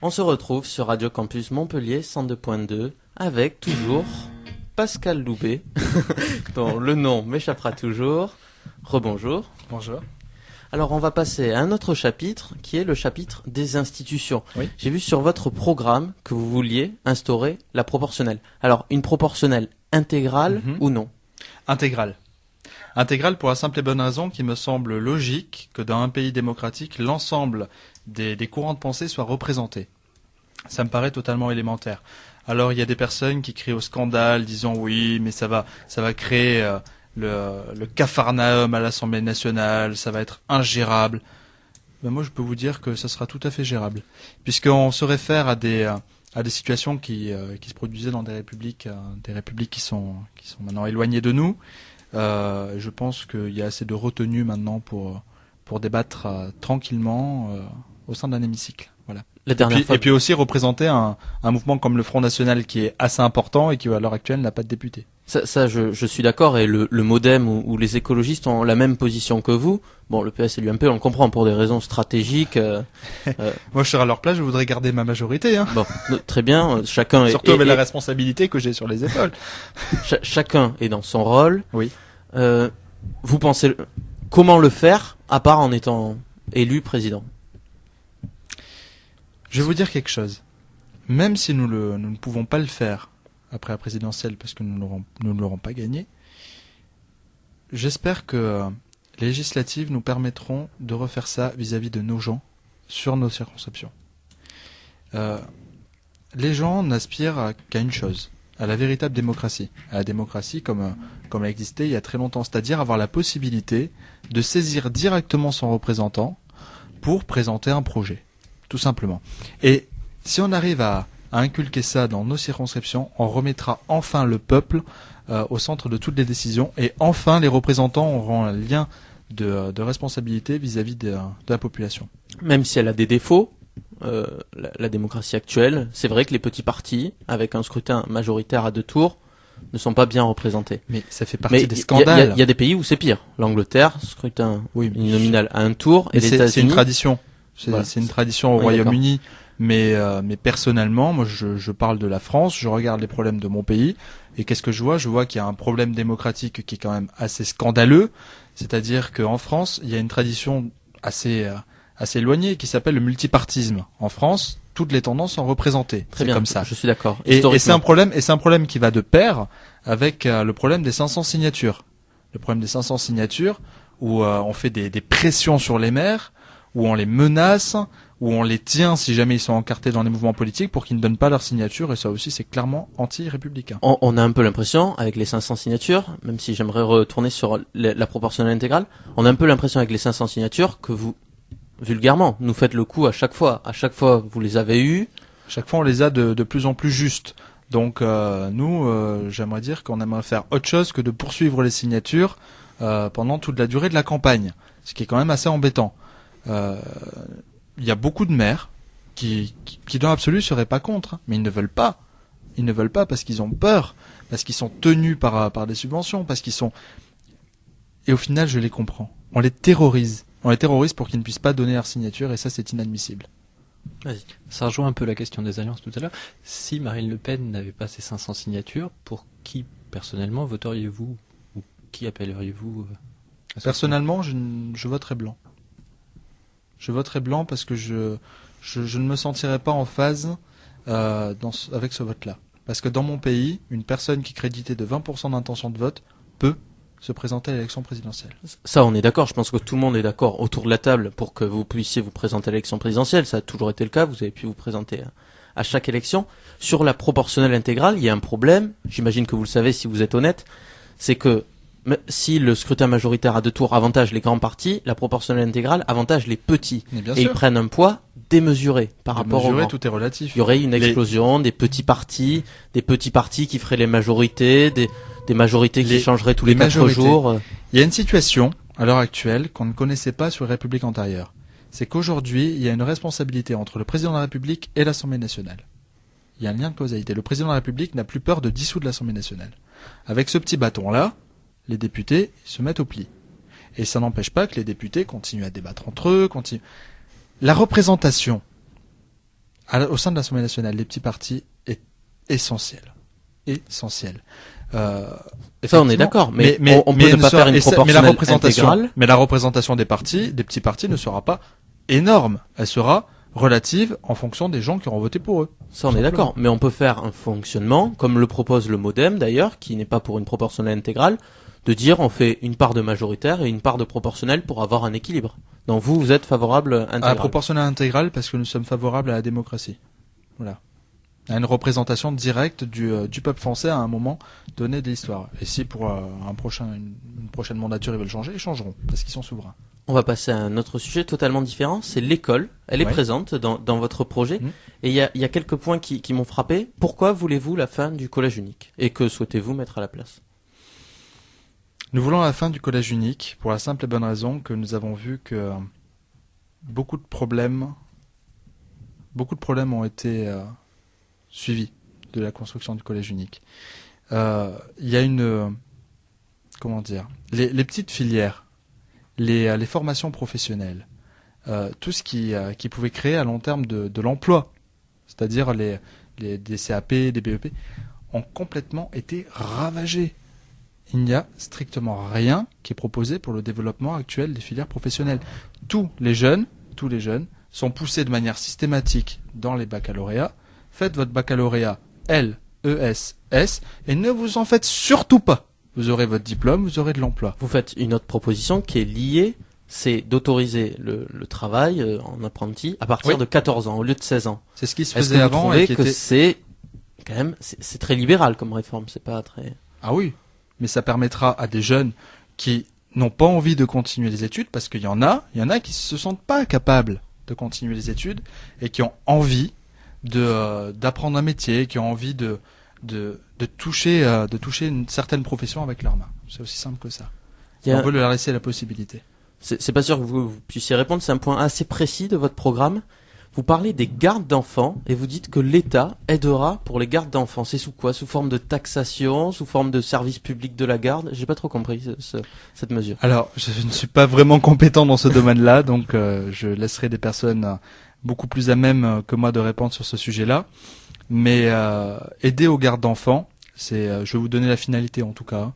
On se retrouve sur Radio Campus Montpellier 102.2 avec toujours Pascal Loubet, dont le nom m'échappera toujours. Rebonjour. Bonjour. Alors on va passer à un autre chapitre qui est le chapitre des institutions. Oui. J'ai vu sur votre programme que vous vouliez instaurer la proportionnelle. Alors une proportionnelle intégrale ou non? Intégrale. Intégrale pour la simple et bonne raison qu'il me semble logique que dans un pays démocratique, l'ensemble des courants de pensée soient représentés. Ça me paraît totalement élémentaire. Alors il y a des personnes qui crient au scandale disant oui mais ça va créer le capharnaüm à l'Assemblée nationale, ça va être ingérable. Ben moi je peux vous dire que ça sera tout à fait gérable. Puisqu'on se réfère à des situations qui se produisaient dans des républiques qui sont maintenant éloignées de nous. Je pense qu'il y a assez de retenue maintenant pour débattre tranquillement au sein d'un hémicycle. Voilà. Et puis aussi représenter un mouvement comme le Front National qui est assez important et qui à l'heure actuelle n'a pas de député. Ça je suis d'accord, et le MoDem ou les écologistes ont la même position que vous. Bon, le PS et l'UMP, on le comprend pour des raisons stratégiques. Moi, je serai à leur place, je voudrais garder ma majorité. Hein. Bon, très bien, chacun est... Surtout avec la responsabilité que j'ai sur les épaules. Chacun est dans son rôle. Oui. Vous pensez... Comment le faire, à part en étant élu président? Je vais vous dire quelque chose. Même si nous ne pouvons pas le faire après la présidentielle parce que nous ne l'aurons pas gagné, j'espère que les législatives nous permettront de refaire ça vis-à-vis de nos gens sur nos circonscriptions. Les gens n'aspirent qu'à une chose, à la véritable démocratie. À la démocratie comme elle existait il y a très longtemps, c'est-à-dire avoir la possibilité de saisir directement son représentant pour présenter un projet. Tout simplement. Et si on arrive à inculquer ça dans nos circonscriptions, on remettra enfin le peuple au centre de toutes les décisions, et enfin les représentants auront un lien de responsabilité vis-à-vis de la population. Même si elle a des défauts, la démocratie actuelle, c'est vrai que les petits partis, avec un scrutin majoritaire à 2 tours, ne sont pas bien représentés. Mais ça fait partie des scandales. Il y a des pays où c'est pire. L'Angleterre, scrutin uninominal à 1 tour, et les États-Unis... C'est une tradition. Voilà. C'est une tradition au Royaume-Uni, mais personnellement, moi je parle de la France, je regarde les problèmes de mon pays, et qu'est-ce que je vois? Je vois qu'il y a un problème démocratique qui est quand même assez scandaleux, c'est-à-dire qu'en France, il y a une tradition assez éloignée qui s'appelle le multipartisme. En France, toutes les tendances sont représentées. Très bien, comme ça. Je suis d'accord. Et c'est un problème qui va de pair avec le problème des 500 signatures. Le problème des 500 signatures où on fait des pressions sur les maires, où on les menace, où on les tient si jamais ils sont encartés dans les mouvements politiques pour qu'ils ne donnent pas leur signature, et ça aussi c'est clairement anti-républicain. On a un peu l'impression, avec les 500 signatures, même si j'aimerais retourner sur la proportionnelle intégrale, on a un peu l'impression avec les 500 signatures que vous, vulgairement, nous faites le coup à chaque fois. À chaque fois, vous les avez eus. À chaque fois, on les a de plus en plus justes. Donc j'aimerais dire qu'on aimerait faire autre chose que de poursuivre les signatures pendant toute la durée de la campagne, ce qui est quand même assez embêtant. Il y a beaucoup de maires qui dans l'absolu seraient pas contre, mais ils ne veulent pas. Ils ne veulent pas parce qu'ils ont peur, parce qu'ils sont tenus par des subventions, parce qu'ils sont... Et au final, je les comprends. On les terrorise. On les terrorise pour qu'ils ne puissent pas donner leur signature, et ça, c'est inadmissible. Vas-y. Ça rejoint un peu la question des alliances tout à l'heure. Si Marine Le Pen n'avait pas ces 500 signatures, pour qui, personnellement, voteriez-vous? Ou qui appelleriez-vous Personnellement, je voterais blanc. Je voterai blanc parce que je ne me sentirais pas en phase avec ce vote-là. Parce que dans mon pays, une personne qui est créditée de 20% d'intention de vote peut se présenter à l'élection présidentielle. Ça, on est d'accord. Je pense que tout le monde est d'accord autour de la table pour que vous puissiez vous présenter à l'élection présidentielle. Ça a toujours été le cas. Vous avez pu vous présenter à chaque élection. Sur la proportionnelle intégrale, il y a un problème. J'imagine que vous le savez si vous êtes honnête. C'est que si le scrutin majoritaire à 2 tours avantage les grands partis, la proportionnelle intégrale avantage les petits. Et ils prennent un poids démesuré par rapport aux grands. Tout est relatif. Il y aurait une explosion des petits partis qui feraient les majorités, des majorités qui changeraient tous les 4 jours. Il y a une situation, à l'heure actuelle, qu'on ne connaissait pas sur les républiques antérieures. C'est qu'aujourd'hui, il y a une responsabilité entre le président de la République et l'Assemblée nationale. Il y a un lien de causalité. Le président de la République n'a plus peur de dissoudre l'Assemblée nationale. Avec ce petit bâton-là, les députés se mettent au pli. Et ça n'empêche pas que les députés continuent à débattre entre eux, La représentation au sein de l'Assemblée nationale, les petits partis est essentiel. Essentiel. Ça, on est Effectivement, d'accord, mais on peut ne pas faire une proportionnelle intégrale. Mais la représentation des petits partis ne sera pas énorme. Elle sera relative en fonction des gens qui auront voté pour eux. Ça, on est d'accord. Mais on peut faire un fonctionnement, comme le propose le MoDem d'ailleurs, qui n'est pas pour une proportionnelle intégrale, de dire on fait une part de majoritaire et une part de proportionnelle pour avoir un équilibre. Donc vous êtes favorable À la intégral. proportionnelle intégrale parce que nous sommes favorables à la démocratie. Voilà. À une représentation directe du peuple français à un moment donné de l'histoire. Et si pour une prochaine mandature ils veulent changer, ils changeront parce qu'ils sont souverains. On va passer à un autre sujet totalement différent, c'est l'école. Elle est Ouais. présente dans votre projet. Mhm. Et il y a quelques points qui m'ont frappé. Pourquoi voulez-vous la fin du collège unique? Et que souhaitez-vous mettre à la place? Nous voulons la fin du collège unique pour la simple et bonne raison que nous avons vu que beaucoup de problèmes ont été suivis de la construction du collège unique. Il y a les petites filières, les formations professionnelles, tout ce qui pouvait créer à long terme de l'emploi, c'est-à-dire des CAP, des BEP, ont complètement été ravagés. Il n'y a strictement rien qui est proposé pour le développement actuel des filières professionnelles. Tous les jeunes sont poussés de manière systématique dans les baccalauréats. Faites votre baccalauréat LESS et ne vous en faites surtout pas. Vous aurez votre diplôme, vous aurez de l'emploi. Vous faites une autre proposition qui est liée, c'est d'autoriser le travail en apprenti à partir Oui. de 14 ans au lieu de 16 ans. C'est ce qui se Est-ce que faisait vous avant trouvez et qui que était... c'est quand même c'est très libéral comme réforme, c'est pas très... Ah oui, mais ça permettra à des jeunes qui n'ont pas envie de continuer les études, parce qu'il y en a qui se sentent pas capables de continuer les études et qui ont envie d'apprendre un métier, qui ont envie de toucher une certaine profession avec leurs mains. C'est aussi simple que ça. Il y a- On veut leur laisser la possibilité. C'est pas sûr que vous puissiez répondre, c'est un point assez précis de votre programme. Vous parlez des gardes d'enfants et vous dites que l'État aidera pour les gardes d'enfants. C'est sous quoi? Sous forme de taxation, sous forme de service public de la garde? J'ai pas trop compris cette mesure. Alors, je ne suis pas vraiment compétent dans ce domaine-là, donc je laisserai des personnes beaucoup plus à même que moi de répondre sur ce sujet-là. Mais aider aux gardes d'enfants, je vais vous donner la finalité en tout cas.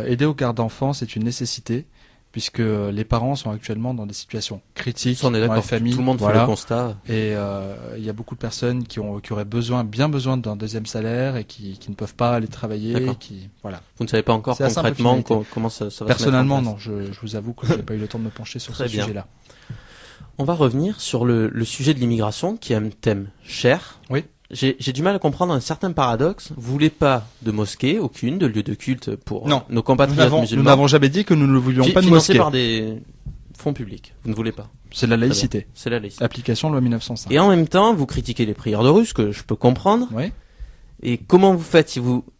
Aider aux gardes d'enfants, c'est une nécessité, puisque les parents sont actuellement dans des situations critiques Ça, on est dans les d'accord. familles. Tout le monde fait voilà. le constat. Et il y a beaucoup de personnes qui auraient bien besoin d'un deuxième salaire et qui ne peuvent pas aller travailler. D'accord. Voilà. Vous ne savez pas encore C'est la simple concrètement finalité. comment ça va se Personnellement, mettre en place. non. Je vous avoue que je n'ai pas eu le temps de me pencher sur Très ce bien. sujet-là. On va revenir sur le sujet de l'immigration, qui est un thème cher. Oui. J'ai du mal à comprendre un certain paradoxe. Vous voulez pas de mosquée, aucune, de lieu de culte pour Non. nos compatriotes Nous musulmans. n'avons jamais dit que nous ne voulions pas de financé mosquée. par des fonds publics. Vous ne voulez pas. C'est la laïcité. C'est la laïcité. Application loi 1905. Et en même temps, vous critiquez les prières de rue, ce que je peux comprendre. Oui. Et comment vous faites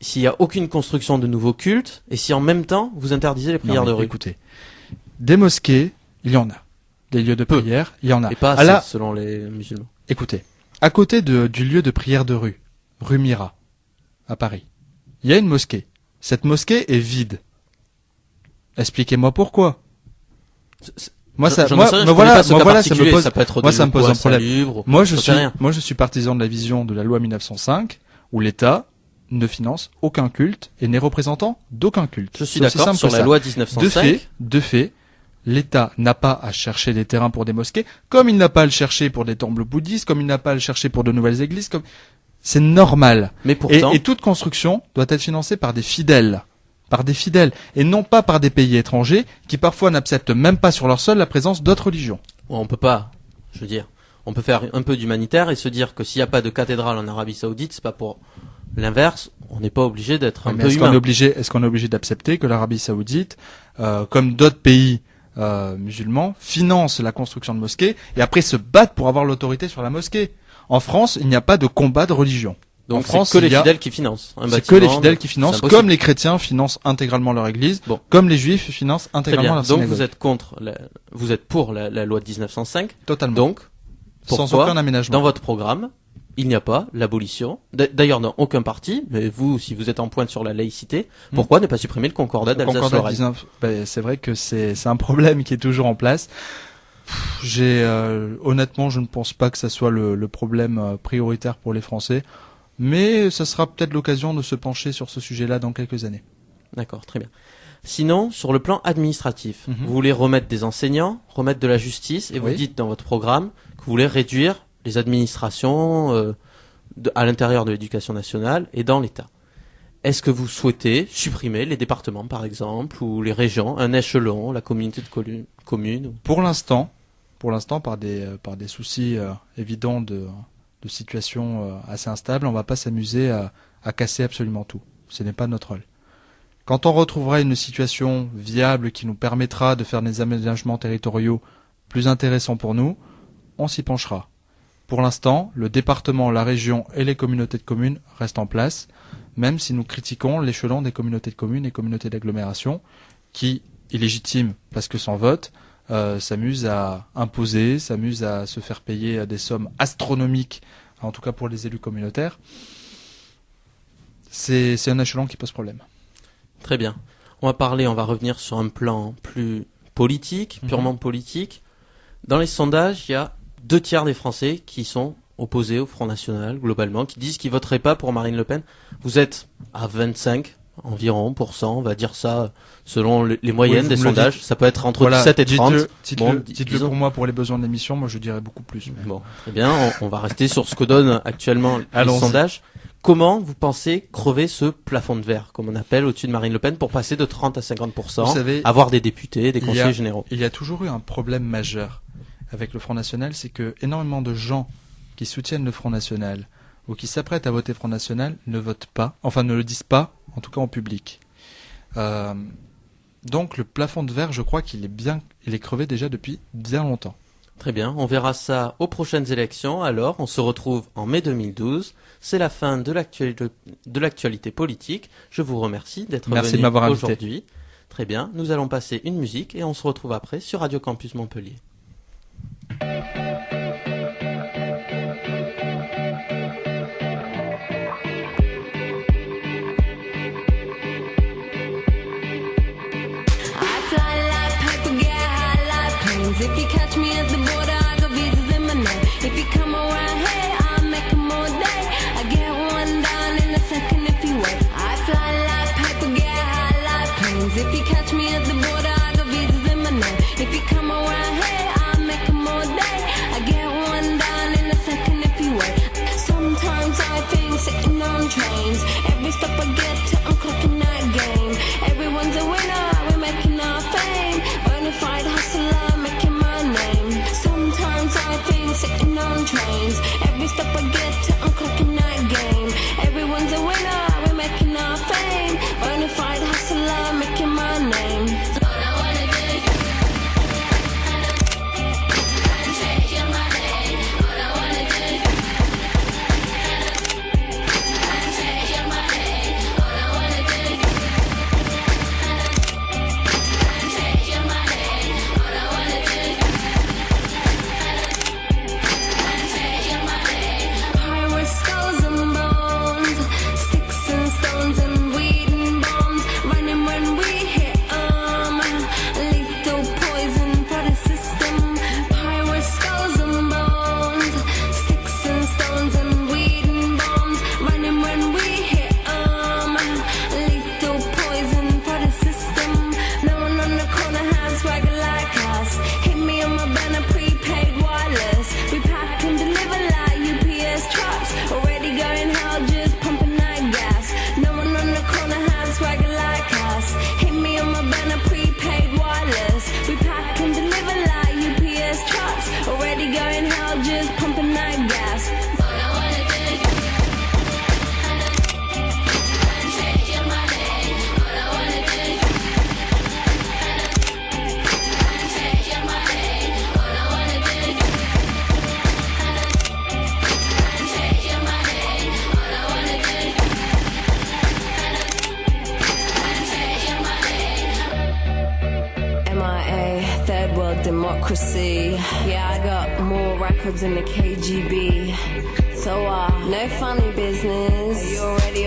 s'il y a aucune construction de nouveaux cultes et si en même temps vous interdisez les prières Non, mais de rue? écoutez, des mosquées, il y en a. Des lieux de Peu. prière, il y en a. Et pas Ah assez, là, selon les musulmans. écoutez, à côté du lieu de prière de rue Mira, à Paris, il y a une mosquée. Cette mosquée est vide. Expliquez-moi pourquoi. Moi, ça, J'en moi, sais rien, me je connais voilà, pas ce me cas voilà, ça me particulier, pose, ça peut être moi, des ça me pose locaux un problème. insalubres, Moi, j'en sais rien. je suis partisan de la vision de la loi 1905, où l'État ne finance aucun culte et n'est représentant d'aucun culte. Je suis C'est aussi d'accord simple sur que la ça. loi 1905. De fait, l'État n'a pas à chercher des terrains pour des mosquées, comme il n'a pas à le chercher pour des temples bouddhistes, comme il n'a pas à le chercher pour de nouvelles églises, c'est normal. Mais pourtant, Et toute construction doit être financée par des fidèles. Et non pas par des pays étrangers qui parfois n'acceptent même pas sur leur sol la présence d'autres religions. on peut pas, je veux dire, on peut faire un peu d'humanitaire et se dire que s'il n'y a pas de cathédrale en Arabie Saoudite, c'est pas pour l'inverse, on n'est pas obligé d'être un Mais peu est-ce qu'on humain. est obligé d'accepter que l'Arabie Saoudite, comme d'autres pays musulmans, finance la construction de mosquées et après se battent pour avoir l'autorité sur la mosquée? En France, il n'y a pas de combat de religion. Donc en France, c'est que les il y a- fidèles qui financent. Un C'est que les bâtiment, fidèles qui financent, c'est impossible. comme les chrétiens financent intégralement leur église, Bon. comme les juifs financent Très intégralement bien. leur Donc synagogue. vous êtes pour la loi de 1905. Totalement. Donc, sans pourquoi, aucun aménagement. dans votre programme, il n'y a pas l'abolition. D'ailleurs, dans aucun parti, mais vous, si vous êtes en pointe sur la laïcité, pourquoi ne pas supprimer le concordat Le concordat d'Alsace-Lorraine? 19, c'est vrai que c'est un problème qui est toujours en place. Honnêtement, je ne pense pas que ça soit le problème prioritaire pour les Français, mais ça sera peut-être l'occasion de se pencher sur ce sujet-là dans quelques années. D'accord, très bien. Sinon, sur le plan administratif, vous voulez remettre des enseignants, remettre de la justice, et vous Oui. dites dans votre programme que vous voulez réduire les administrations à l'intérieur de l'éducation nationale et dans l'État. Est-ce que vous souhaitez supprimer les départements, par exemple, ou les régions, un échelon, la communauté de communes Pour l'instant, par des soucis évidents de situation assez instable, on va pas s'amuser à casser absolument tout. Ce n'est pas notre rôle. Quand on retrouvera une situation viable qui nous permettra de faire des aménagements territoriaux plus intéressants pour nous, on s'y penchera. Pour l'instant, le département, la région et les communautés de communes restent en place, même si nous critiquons l'échelon des communautés de communes et communautés d'agglomération, qui, illégitime parce que sans vote, s'amuse à imposer, s'amuse à se faire payer des sommes astronomiques, en tout cas pour les élus communautaires. C'est un échelon qui pose problème. Très bien. On va revenir sur un plan plus politique, purement politique. Dans les sondages, il y a 2/3 des Français qui sont opposés au Front National, globalement, qui disent qu'ils voteraient pas pour Marine Le Pen. Vous êtes à 25 environ %, on va dire ça, selon les moyennes des sondages. Ça peut être entre 17 et 30. Dites-le pour moi, pour les besoins de l'émission, moi je dirais beaucoup plus. Mais... Bon, très bien, on va rester sur ce que donnent actuellement les Allons-y. sondages. Comment vous pensez crever ce plafond de verre, comme on appelle, au-dessus de Marine Le Pen, pour passer de 30 à 50%, Vous savez, avoir des députés, des conseillers généraux? Il y a toujours eu un problème majeur avec le Front National, c'est que énormément de gens qui soutiennent le Front National ou qui s'apprêtent à voter Front National ne votent pas, enfin ne le disent pas, en tout cas en public. Donc le plafond de verre, je crois qu'il est crevé déjà depuis bien longtemps. Très bien, on verra ça aux prochaines élections. Alors, on se retrouve en mai 2012. C'est la fin de l'actualité politique. Je vous remercie d'être Merci de venu m'avoir invité. aujourd'hui. Très bien, nous allons passer une musique et on se retrouve après sur Radio Campus Montpellier. If you catch me at the border, I got visas in my name. If you come around here, I'll make 'em all day. I get one down in a second if you wait. I fly like paper, get high like planes. If you catch me at the border, I got visas in my name. If you come around here, I'll make 'em all day. I get one down in a second if you wait. Sometimes I think sitting on trains. Every stop I get to, I'm clocking that game. Everyone's a winner, we're making our fame. Bonafide hustler, making my name. Sometimes I think sitting on trains. Every stop I get to, I'm clocking that game. Everyone's a winner, we're making our fame. Bonafide hustler, making my name. All I wanna do is take your money. All I wanna do is take your money. All I wanna do is take your money. All I wanna do is take your money. Pirates, skulls and bones, sticks and stones and weed and bombs. Running when we hit 'em. Lethal poison for the system. Pirates, skulls and bones, sticks and stones and weed and bombs. Running when we hit 'em. Lethal poison for the system. No one on the corner has swagger like us. Hit me on my banner, prepaid wireless. We pack and deliver like UPS trucks. Already going hell, just pumping that gas. No one on the corner has swagger like us. Hit me on my banner, prepaid wireless. We pack and deliver like UPS trucks. Already going hell, just pumping that gas. All I wanna do is take your money. All I wanna do is take your money. All I wanna do is take your money. All I wanna do is take your money. MIA, third world democracy. Yeah, I got more records than the KGB. So, no funny business. You already